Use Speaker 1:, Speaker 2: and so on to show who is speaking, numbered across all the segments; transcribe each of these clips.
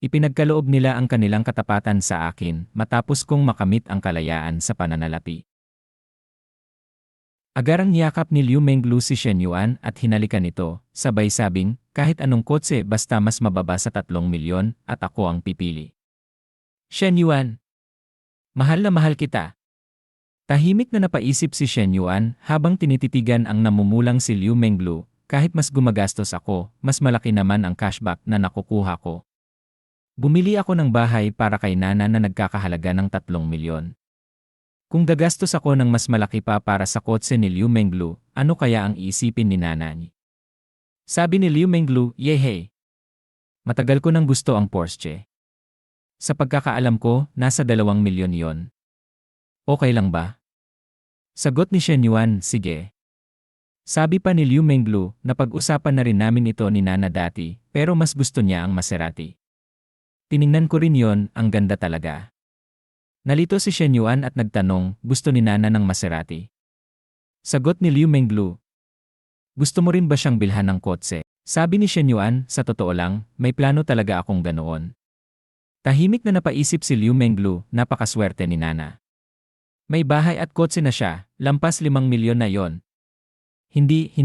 Speaker 1: Ipinagkaloob nila ang kanilang katapatan sa akin matapos kong makamit ang kalayaan sa pananalapi. Agarang niyakap ni Liu Menglu si Shen Yuan at hinalikan ito, sabay sabing, kahit anong kotse basta mas mababa sa 3 milyon at ako ang pipili. Shen Yuan, mahal na mahal kita. Tahimik na napaisip si Shen Yuan habang tinititigan ang namumulang si Liu Menglu, kahit mas gumagastos ako, mas malaki naman ang cashback na nakukuha ko. Bumili ako ng bahay para kay Nana na nagkakahalaga ng 3 milyon. Kung gagastos ako ng mas malaki pa para sa kotse ni Liu Menglu, ano kaya ang iisipin ni Nana? Sabi ni Liu Menglu, "Yehey! Matagal ko nang gusto ang Porsche. Sa pagkakaalam ko, nasa 2 milyon yon. Okay lang ba?" Sagot ni Shen Yuan, "Sige." Sabi pa ni Liu Menglu, napag-usapan na rin namin ito ni Nana dati, pero mas gusto niya ang Maserati. Tiningnan ko rin yon, ang ganda talaga. Nalito si Shen Yuan at nagtanong, gusto ni Nana ng Maserati? Sagot ni Liu Menglu, gusto mo rin ba siyang bilhan ng kotse? Sabi ni Shen Yuan, sa totoo lang, may plano talaga akong ganoon. Tahimik na napaisip si Liu Menglu, napakaswerte ni Nana. May bahay at kotse na siya, lampas 5 milyon na yon. Hindi,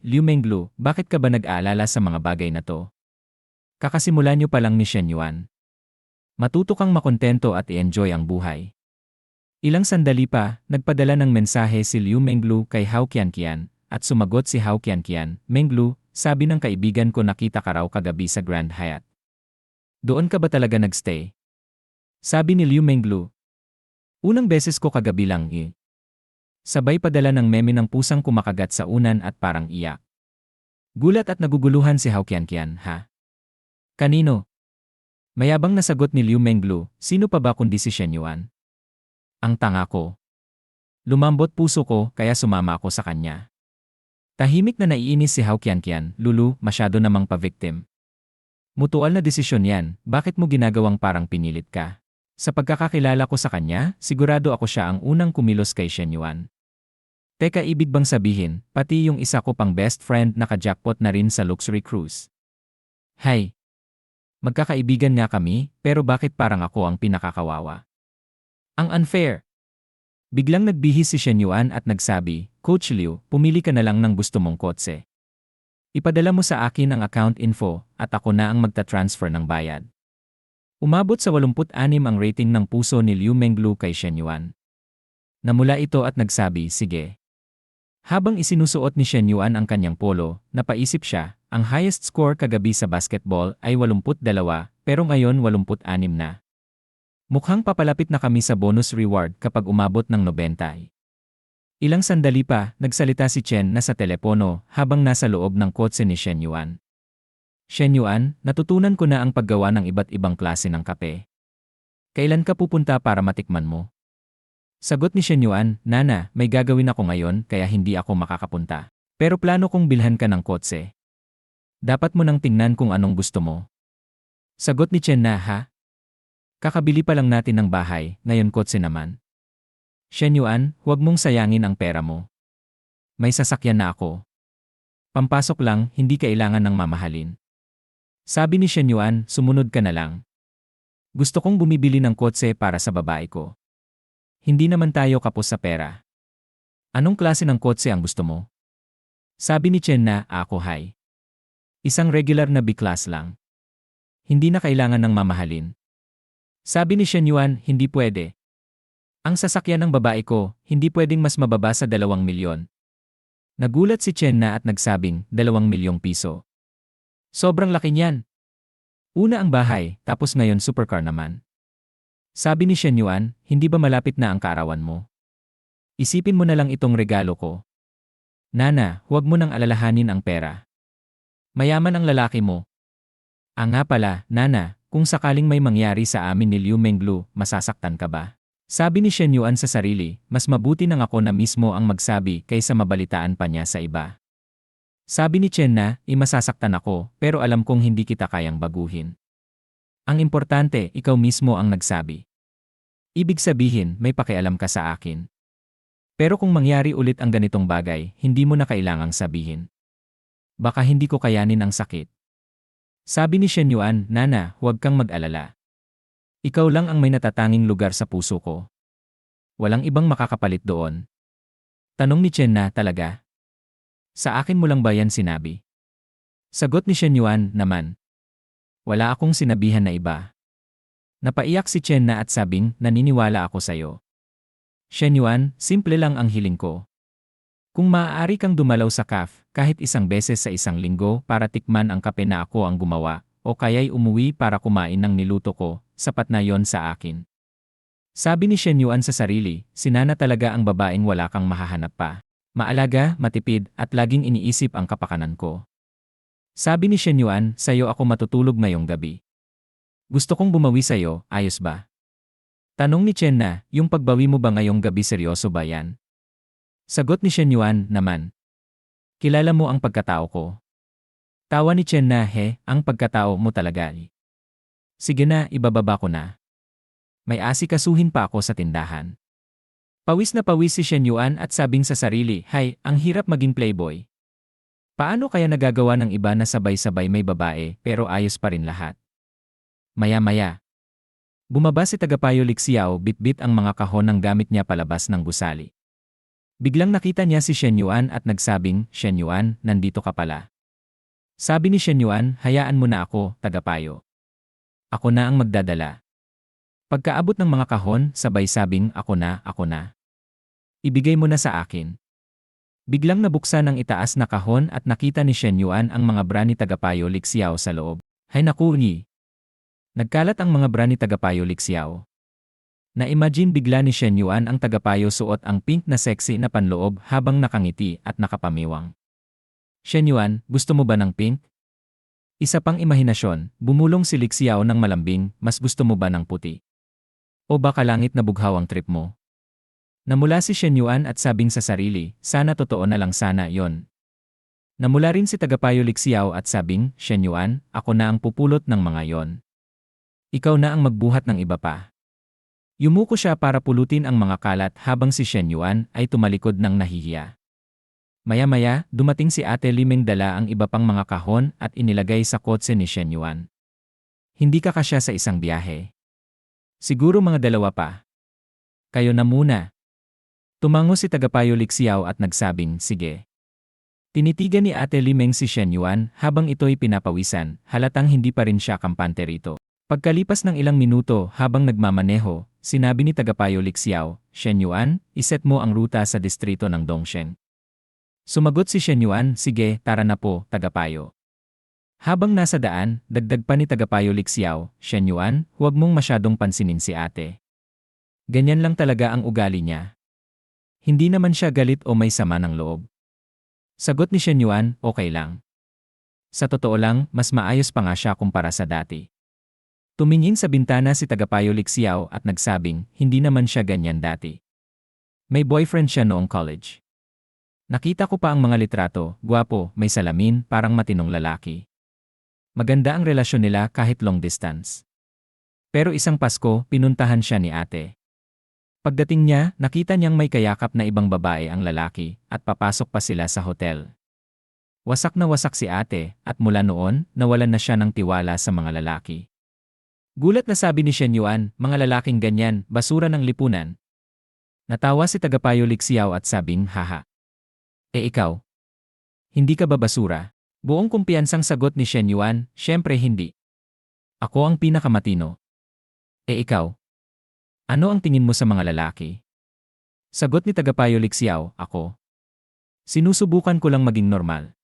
Speaker 1: Liu Menglu, bakit ka ba nag-aalala sa mga bagay na to? Kakasimula niyo pa lang ni Shen Yuan. Matuto kang makontento at i-enjoy ang buhay. Ilang sandali pa, nagpadala ng mensahe si Liu Menglu kay Hao Qianqian, at sumagot si Hao Qianqian, "Menglu, sabi ng kaibigan ko nakita ka raw kagabi sa Grand Hyatt. Doon ka ba talaga nagstay?" Sabi ni Liu Menglu, "Unang beses ko kagabi lang eh." Sabay padala ng meme ng pusang kumakagat sa unan at parang iyak. Gulat at naguguluhan si Hao Qianqian, "Ha? Kanino?" Mayabang na sagot ni Liu Menglu, "Sino pa ba kundi si Shen Yuan? Ang tanga ko. Lumambot puso ko kaya sumama ako sa kanya." Tahimik na naiinis si Hao Qianqian, "Lulu, masyado namang pa-victim. Mutual na desisyon yan, bakit mo ginagawang parang pinilit ka? Sa pagkakakilala ko sa kanya, sigurado ako siya ang unang kumilos kay Shen Yuan. Teka, ibig bang sabihin, pati yung isa ko pang best friend naka-jackpot na rin sa luxury cruise? Hay! Magkakaibigan nga kami, pero bakit parang ako ang pinakakawawa? Ang unfair." Biglang nagbihis si Shen Yuan at nagsabi, "Coach Liu, pumili ka na lang ng gusto mong kotse. Ipadala mo sa akin ang account info at ako na ang magta-transfer ng bayad." Umabot sa 86 ang rating ng puso ni Liu Menglu kay Shen Yuan. Namula ito at nagsabi, "Sige." Habang isinusuot ni Shen Yuan ang kanyang polo, napaisip siya, ang highest score kagabi sa basketball ay 82, pero ngayon 86 na. Mukhang papalapit na kami sa bonus reward kapag umabot ng 90. Ilang sandali pa, nagsalita si Chen na sa telepono habang nasa loob ng kotse ni Shen Yuan. "Shen Yuan, natutunan ko na ang paggawa ng iba't ibang klase ng kape. Kailan ka pupunta para matikman mo?" Sagot ni Shen Yuan, "Nana, may gagawin ako ngayon kaya hindi ako makakapunta. Pero plano kong bilhan ka ng kotse. Dapat mo nang tingnan kung anong gusto mo." Sagot ni Chen na, "Ha? Kakabili pa lang natin ng bahay, ngayon kotse naman. Shen Yuan, huwag mong sayangin ang pera mo. May sasakyan na ako. Pampasok lang, hindi kailangan ng mamahalin." Sabi ni Shen Yuan, "Sumunod ka na lang. Gusto kong bumibili ng kotse para sa babae ko. Hindi naman tayo kapos sa pera. Anong klase ng kotse ang gusto mo?" Sabi ni Chen na, "Ako hay. Isang regular na B-class lang. Hindi na kailangan ng mamahalin." Sabi ni Shen Yuan, "Hindi pwede. Ang sasakyan ng babae ko, hindi pwedeng mas mababa sa 2 milyon. Nagulat si Chen na at nagsabing, 2 milyong piso. Sobrang laki niyan. Una ang bahay, tapos ngayon supercar naman." Sabi ni Shen Yuan, "Hindi ba malapit na ang kaarawan mo? Isipin mo na lang itong regalo ko. Nana, huwag mo nang alalahanin ang pera. Mayaman ang lalaki mo." Nga pala, Nana, kung sakaling may mangyari sa amin ni Liu Menglu, masasaktan ka ba?" Sabi ni Shen Yuan sa sarili, "Mas mabuti nang ako na mismo ang magsabi kaysa mabalitaan pa niya sa iba." Sabi ni Chen na, "Masasaktan ako, pero alam kong hindi kita kayang baguhin. Ang importante, ikaw mismo ang nagsabi. Ibig sabihin, may pakialam ka sa akin. Pero kung mangyari ulit ang ganitong bagay, hindi mo na kailangang sabihin. Baka hindi ko kayanin ang sakit." Sabi ni Shen Yuan, Nana, huwag kang mag-alala. Ikaw lang ang may natatanging lugar sa puso ko. Walang ibang makakapalit doon. Tanong ni Chen na, talaga? Sa akin mo lang ba yan sinabi? Sagot ni Shen Yuan, naman. Wala akong sinabihan na iba. Napaiyak si Chen na at sabing, naniniwala ako sa'yo. Shen Yuan, simple lang ang hiling ko. Kung maaari kang dumalaw sa CAF, kahit isang beses sa isang linggo para tikman ang kape na ako ang gumawa, o kaya'y umuwi para kumain ng niluto ko, sapat na yon sa akin. Sabi ni Shen Yuan sa sarili, sinana talaga ang babaeng wala kang mahahanap pa. Maalaga, matipid, at laging iniisip ang kapakanan ko. Sabi ni Shen Yuan, sa'yo ako matutulog ngayong gabi. Gusto kong bumawi sa'yo, ayos ba? Tanong ni Chen na, yung pagbawi mo ba ngayong gabi seryoso ba yan? Sagot ni Shen Yuan, naman. Kilala mo ang pagkatao ko. Tawa ni Chen na, ang pagkatao mo talaga. Sige na, ibababa ko na. May asikasuhin pa ako sa tindahan. Pawis na pawis si Shen Yuan at sabing sa sarili, ang hirap maging playboy. Paano kaya nagagawa ng iba na sabay-sabay may babae pero ayos pa rin lahat? Maya-maya. Bumaba si tagapayo Lixiao, bit-bit ang mga kahon ng gamit niya palabas ng gusali. Biglang nakita niya si Shen Yuan at nagsabing, Shen Yuan, nandito ka pala. Sabi ni Shen Yuan, hayaan mo na ako, tagapayo. Ako na ang magdadala. Pagkaabot ng mga kahon, sabay sabing, ako na. Ibigay mo na sa akin. Biglang nabuksan ang itaas na kahon at nakita ni Shen Yuan ang mga bra ni tagapayo Lixiao sa loob. Hay naku ni! Nagkalat ang mga bra ni tagapayo Lixiao. Na-imagine bigla ni Shen Yuan ang tagapayo suot ang pink na sexy na panloob habang nakangiti at nakapamiwang. Shen Yuan, gusto mo ba ng pink? Isa pang imahinasyon, bumulong si Lixiao ng malambing, mas gusto mo ba ng puti? O baka langit na bughaw ang trip mo? Namula si Shen Yuan at sabing sa sarili, sana totoo na lang sana yon. Namula rin si tagapayo Lixiao at sabing, Shen Yuan, ako na ang pupulot ng mga yon. Ikaw na ang magbuhat ng iba pa. Yumuko siya para pulutin ang mga kalat habang si Shen Yuan ay tumalikod ng nahihiya. Maya-maya, dumating si Ate Limeng dala ang iba pang mga kahon at inilagay sa kotse ni Shen Yuan. Hindi ka kasya sa isang biyahe. Siguro mga 2 pa. Kayo na muna. Tumango si tagapayo Lixiao at nagsabing, sige. Tinitigan ni Ate Limeng si Shen Yuan habang ito'y pinapawisan, halatang hindi pa rin siya kampante rito. Pagkalipas ng ilang minuto habang nagmamaneho, sinabi ni tagapayo Lixiao, Shen Yuan, iset mo ang ruta sa distrito ng Dongsheng. Sumagot si Shen Yuan, sige, tara na po, tagapayo. Habang nasa daan, dagdag pa ni tagapayo Lixiao, Shen Yuan, huwag mong masyadong pansinin si ate. Ganyan lang talaga ang ugali niya. Hindi naman siya galit o may sama ng loob. Sagot ni Shen Yuan, okay lang. Sa totoo lang, mas maayos pa nga siya kumpara sa dati. Tumingin sa bintana si tagapayo Lixiao at nagsabing, hindi naman siya ganyan dati. May boyfriend siya noong college. Nakita ko pa ang mga litrato, gwapo, may salamin, parang matinong lalaki. Maganda ang relasyon nila kahit long distance. Pero isang Pasko, pinuntahan siya ni ate. Pagdating niya, nakita niyang may kayakap na ibang babae ang lalaki at papasok pa sila sa hotel. Wasak na wasak si ate at mula noon, nawalan na siya ng tiwala sa mga lalaki. Gulat na sabi ni Shen Yuan, mga lalaking ganyan, basura ng lipunan. Natawa si tagapayo Lixiao at sabing, haha. Ikaw? Hindi ka ba basura? Buong kumpiyansang sagot ni Shen Yuan, syempre hindi. Ako ang pinakamatino. Ikaw? Ano ang tingin mo sa mga lalaki? Sagot ni tagapayo Lixiao, ako. Sinusubukan ko lang maging normal.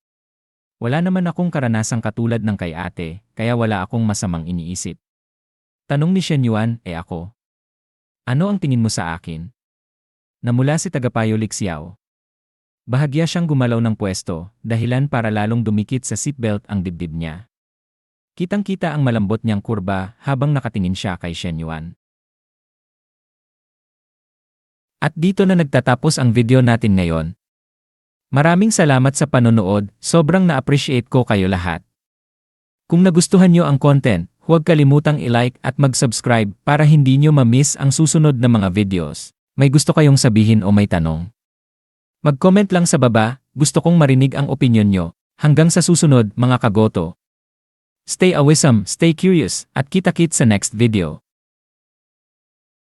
Speaker 1: Wala naman akong karanasang katulad ng kay ate, kaya wala akong masamang iniisip. Tanong ni Shen Yuan, ako? Ano ang tingin mo sa akin? Namula si tagapayo Lixiao. Bahagya siyang gumalaw ng pwesto, dahilan para lalong dumikit sa seatbelt ang dibdib niya. Kitang-kita ang malambot niyang kurba habang nakatingin siya kay Shen Yuan. At dito na nagtatapos ang video natin ngayon. Maraming salamat sa panonood, sobrang na-appreciate ko kayo lahat. Kung nagustuhan niyo ang content, huwag kalimutang i-like at mag-subscribe para hindi niyo ma-miss ang susunod na mga videos. May gusto kayong sabihin o may tanong? Mag-comment lang sa baba, gusto kong marinig ang opinyon nyo. Hanggang sa susunod, mga kagoto. Stay awesome, stay curious, at kita-kit sa next video.